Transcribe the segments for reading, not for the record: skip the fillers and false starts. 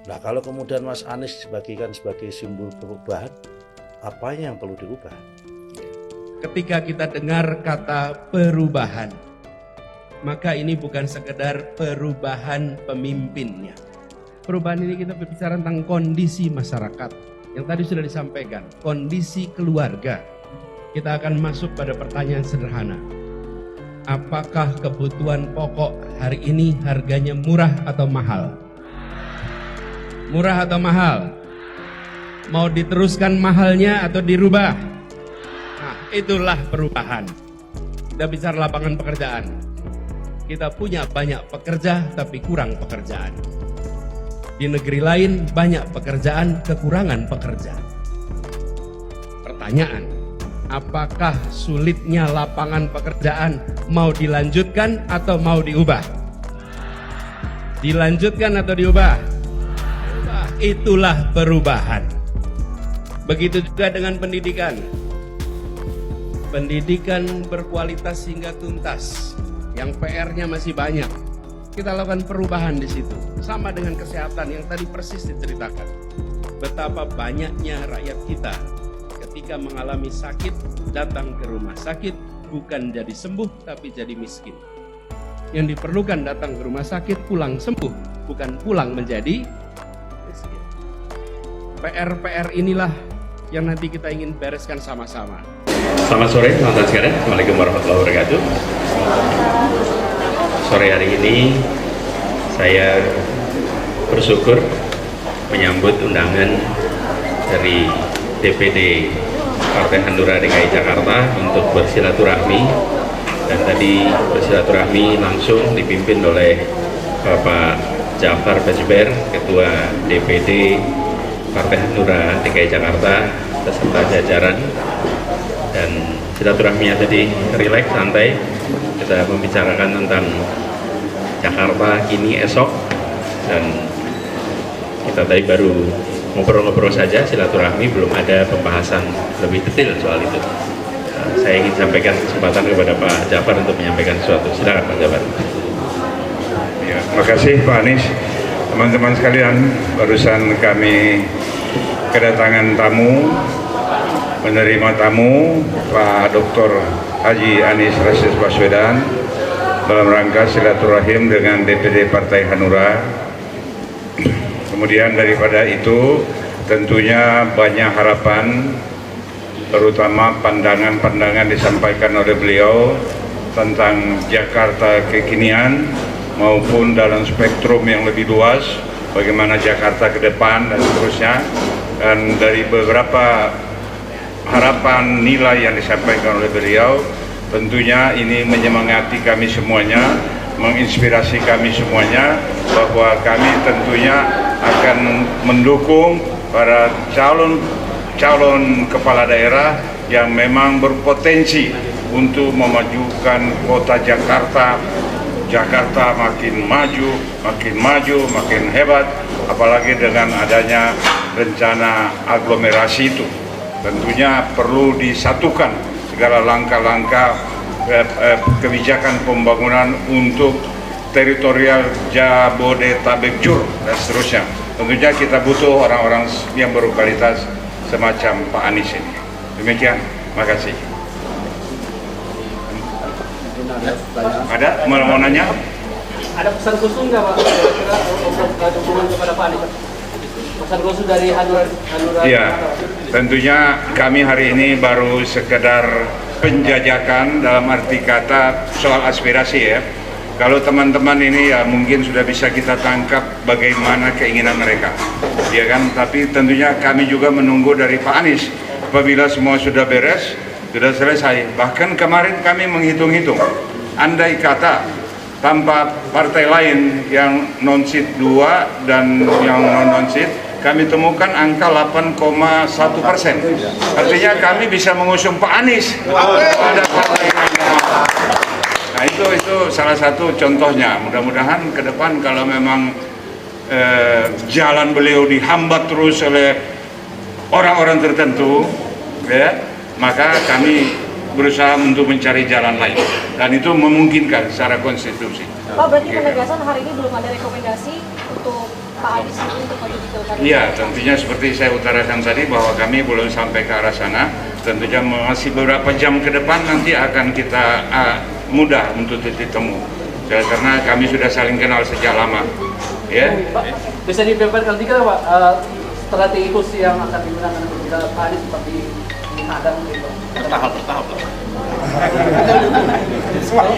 Nah, kalau kemudian Mas Anies dibagikan sebagai simbol perubahan, apa yang perlu diubah? Ketika kita dengar kata perubahan, maka ini bukan sekedar perubahan pemimpinnya. Perubahan ini kita berbicara tentang kondisi masyarakat yang tadi sudah disampaikan, kondisi keluarga. Kita akan masuk pada pertanyaan sederhana. Apakah kebutuhan pokok hari ini harganya murah atau mahal? Murah atau mahal? Mau diteruskan mahalnya atau dirubah? Nah, itulah perubahan. Kita bicara lapangan pekerjaan. Kita punya banyak pekerja tapi kurang pekerjaan. Di negeri lain banyak pekerjaan, kekurangan pekerja. Pertanyaan, apakah sulitnya lapangan pekerjaan mau dilanjutkan atau mau diubah? Dilanjutkan atau diubah? Itulah perubahan. Begitu juga dengan pendidikan. Pendidikan berkualitas hingga tuntas. Yang PR-nya masih banyak. Kita lakukan perubahan di situ. Sama dengan kesehatan yang tadi persis diceritakan. Betapa banyaknya rakyat kita ketika mengalami sakit datang ke rumah sakit bukan jadi sembuh tapi jadi miskin. Yang diperlukan datang ke rumah sakit pulang sembuh, bukan pulang menjadi miskin. PR-PR inilah yang nanti kita ingin bereskan sama-sama. Selamat sore teman-teman sekalian. Assalamualaikum warahmatullahi wabarakatuh. Sore hari ini saya bersyukur menyambut undangan dari DPD Partai Hanura DKI Jakarta untuk bersilaturahmi, dan tadi bersilaturahmi langsung dipimpin oleh Bapak Jafar Bajber, Ketua DPD Partai Hanura DKI Jakarta beserta jajaran, dan silaturahminya tadi rileks, santai. Kita membicarakan tentang Jakarta kini esok, dan kita tadi baru ngobrol-ngobrol saja, silaturahmi, belum ada pembahasan lebih detail soal itu. Saya ingin sampaikan kesempatan kepada Pak Jafar untuk menyampaikan sesuatu. Silakan Pak Jafar. Ya, terima kasih Pak Anies. Teman-teman sekalian, barusan kami kedatangan tamu, menerima tamu Pak Dr. Haji Anies Rashid Baswedan dalam rangka silaturahim dengan DPD Partai Hanura. Kemudian daripada itu tentunya banyak harapan, terutama pandangan-pandangan disampaikan oleh beliau tentang Jakarta kekinian maupun dalam spektrum yang lebih luas, bagaimana Jakarta ke depan dan seterusnya. Dan dari beberapa harapan nilai yang disampaikan oleh beliau, tentunya ini menyemangati kami semuanya, menginspirasi kami semuanya, bahwa kami tentunya akan mendukung para calon kepala daerah yang memang berpotensi untuk memajukan kota Jakarta. Jakarta makin maju, makin hebat, apalagi dengan adanya rencana aglomerasi itu. Tentunya perlu disatukan segala langkah-langkah kebijakan pembangunan untuk teritorial Jabodetabek Jur dan seterusnya. Tentunya kita butuh orang-orang yang berkualitas semacam Pak Anies ini. Demikian, makasih. Ada mau nanya? Ada pesan khusus nggak Pak? Kira-kira dukungan kepada Pak Anies? Pesan khusus dari Hanura? Iya, tentunya kami hari ini baru sekedar penjajakan dalam arti kata soal aspirasi ya. Kalau teman-teman ini ya mungkin sudah bisa kita tangkap bagaimana keinginan mereka, ya kan? Tapi tentunya kami juga menunggu dari Pak Anies. Apabila semua sudah beres, sudah selesai. Bahkan kemarin kami menghitung-hitung, andai kata tanpa partai lain yang non-seat 2 dan yang non-seat, kami temukan angka 8,1%. Artinya kami bisa mengusung Pak Anies pada partai lain. Nah itu salah satu contohnya. Mudah-mudahan ke depan kalau memang jalan beliau dihambat terus oleh orang-orang tertentu, ya, maka kami berusaha untuk mencari jalan lain, dan itu memungkinkan secara konstitusi. Pak, berarti penegasan hari ini belum ada rekomendasi untuk Pak Anies ini untuk maju di pilkada? Iya, tentunya seperti saya utarakan tadi bahwa kami belum sampai ke arah sana. Tentunya masih beberapa jam ke depan nanti akan kita mudah untuk titik temu. Karena kami sudah saling kenal sejak lama. Ya. Pak, bisa dibeberkan dikit Pak, strategi khusus yang akan digunakan untuk Pak Anies seperti menghadang gitu. Bertahap.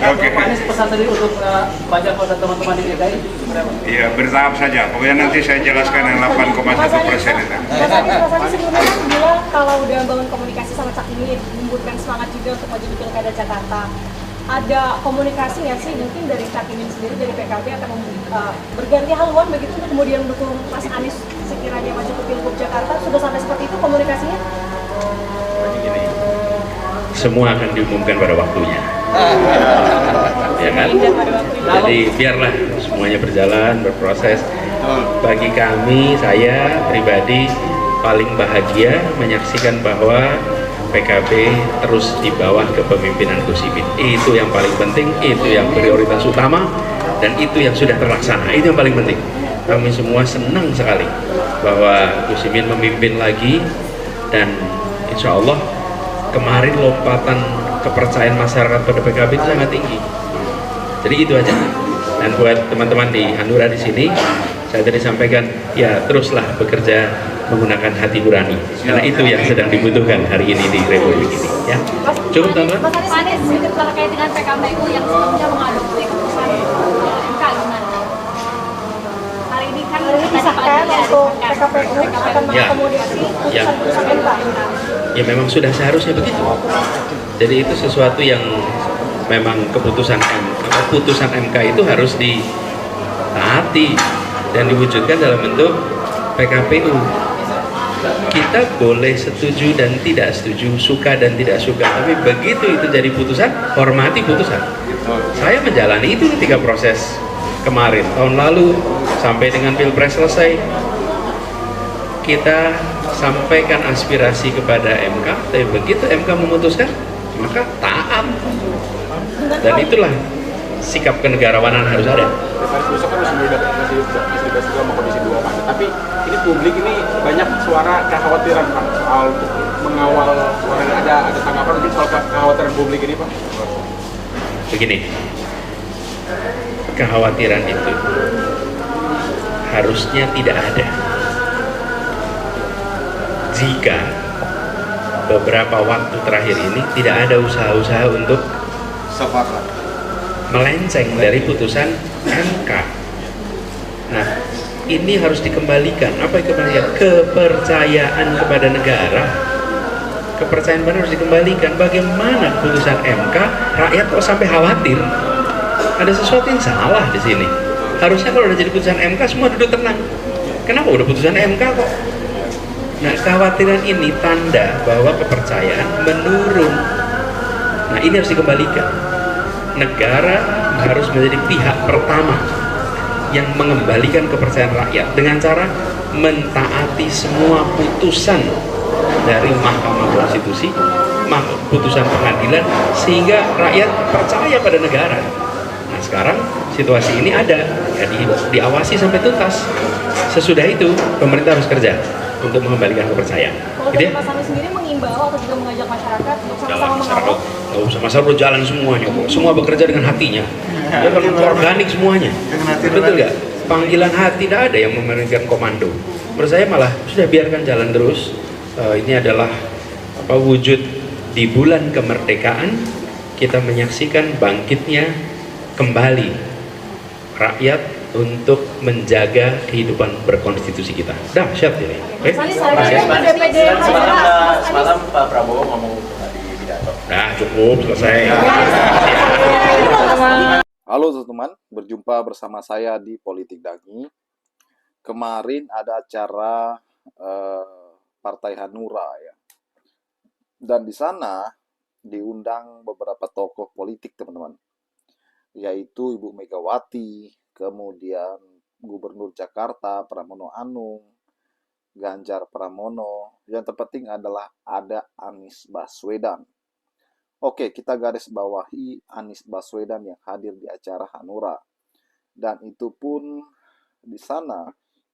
Oke. Pak Anies pesan tadi untuk banyak pada teman-teman di DKI berapa? Iya, bertahap saja. Pokoknya nanti saya jelaskan yang 8,1% itu. Mas Anies sebelumnya kan bilang kalau udah bangun komunikasi sama Cak Imin, membutuhkan semangat juga untuk maju di pilkada Jakarta. Ada komunikasi nggak sih mungkin dari Cak Imin sendiri, dari PKB akan berganti haluan begitu untuk kemudian mendukung Mas Anies sekiranya maju ke Pilgub Jakarta? Sudah sampai seperti itu komunikasinya? Semua akan diumumkan pada waktunya. Ya kan? Jadi biarlah semuanya berjalan, berproses. Bagi kami, saya pribadi paling bahagia menyaksikan bahwa PKB terus di bawah kepemimpinan Gus Imin. Itu yang paling penting, itu yang prioritas utama, dan itu yang sudah terlaksana. Itu yang paling penting. Kami semua senang sekali bahwa Gus Imin memimpin lagi, dan insya Allah kemarin lompatan kepercayaan masyarakat pada PKB itu sangat tinggi. Jadi itu aja. Dan buat teman-teman di Hanura di sini, saya tadi sampaikan, ya teruslah bekerja menggunakan hati nurani, karena itu yang sedang dibutuhkan hari ini di Republik ini. Ya, cukup teman-teman. Mas Anies sedikit terkait dengan PKPU yang sebelumnya mengadopsi keputusan MK gimana? Hari ini kan disahkan untuk PKPU akan mengakomodasi keputusan MK. Ya memang sudah seharusnya begitu. Jadi itu sesuatu yang memang keputusan MK itu harus ditaati dan diwujudkan dalam bentuk PKPU. Kita boleh setuju dan tidak setuju, suka dan tidak suka, tapi begitu itu jadi putusan, hormati putusan. Saya menjalani itu ketika proses kemarin, tahun lalu, sampai dengan Pilpres selesai, kita sampaikan aspirasi kepada MK, tapi begitu MK memutuskan, maka taat. Dan itulah sikap kenegarawanan harus ada. Besok kan masih dibahas juga sama Komisi 2 Pak. Tapi ini publik ini banyak suara kekhawatiran Pak soal mengawal orang, ada tanggapan mungkin soal kekhawatiran publik ini Pak? Begini, kekhawatiran itu harusnya tidak ada jika beberapa waktu terakhir ini tidak ada usaha-usaha untuk melenceng dari putusan MK. Nah, ini harus dikembalikan. Apa yang dikembalikan? Kepercayaan kepada negara. Kepercayaan benar harus dikembalikan. Bagaimana putusan MK, rakyat kok sampai khawatir? Ada sesuatu yang salah di sini. Harusnya kalau udah jadi putusan MK semua duduk tenang. Kenapa udah putusan MK kok? Nah, kekhawatiran ini tanda bahwa kepercayaan menurun. Nah, ini harus dikembalikan. Negara harus menjadi pihak pertama yang mengembalikan kepercayaan rakyat dengan cara mentaati semua putusan dari Mahkamah Konstitusi, putusan pengadilan, sehingga rakyat percaya pada negara. Nah, sekarang situasi ini ada, ya, diawasi sampai tuntas. Sesudah itu pemerintah harus kerja untuk mengembalikan kepercayaan. Kalau dari Mas Anies sendiri mengimbau atau juga mengajak masyarakat untuk sama-sama mengawal? Nggak usah, masalah berjalan semuanya kok. Semua bekerja dengan hatinya. Ya kalau organik semuanya. Betul nggak? Panggilan hati tidak ada yang memerintahkan komando. Menurut saya malah sudah biarkan jalan terus. Ini adalah wujud di bulan kemerdekaan kita menyaksikan bangkitnya kembali rakyat untuk menjaga kehidupan berkonstitusi kita. Dahsyat ini. Oke? Semalam Pak Prabowo ngomong di pidato. Nah, cukup, selesai. Halo teman-teman, berjumpa bersama saya di Politik Dagi. Kemarin ada acara Partai Hanura ya. Dan di sana diundang beberapa tokoh politik teman-teman. Yaitu Ibu Megawati, kemudian Gubernur Jakarta Pramono Anung, Ganjar Pramono, yang terpenting adalah ada Anies Baswedan. Oke, kita garis bawahi Anies Baswedan yang hadir di acara Hanura. Dan itu pun di sana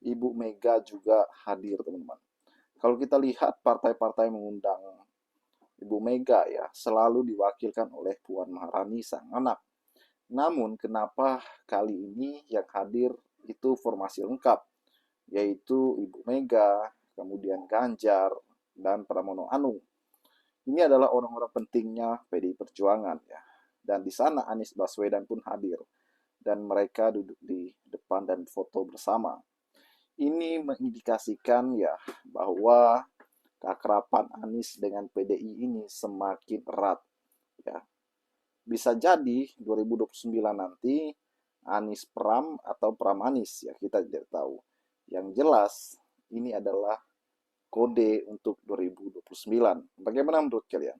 Ibu Mega juga hadir, teman-teman. Kalau kita lihat partai-partai mengundang Ibu Mega ya, selalu diwakilkan oleh Puan Maharani sang anak. Namun kenapa kali ini yang hadir itu formasi lengkap, yaitu Ibu Mega, kemudian Ganjar, dan Pramono Anung. Ini adalah orang-orang pentingnya PDI Perjuangan ya. Dan di sana Anies Baswedan pun hadir. Dan mereka duduk di depan dan foto bersama. Ini mengindikasikan ya bahwa keakraban Anies dengan PDI ini semakin erat ya. Bisa jadi 2029 nanti Anies Pram atau Pram Anies ya, kita tidak tahu. Yang jelas ini adalah kode untuk 2029. Bagaimana menurut kalian?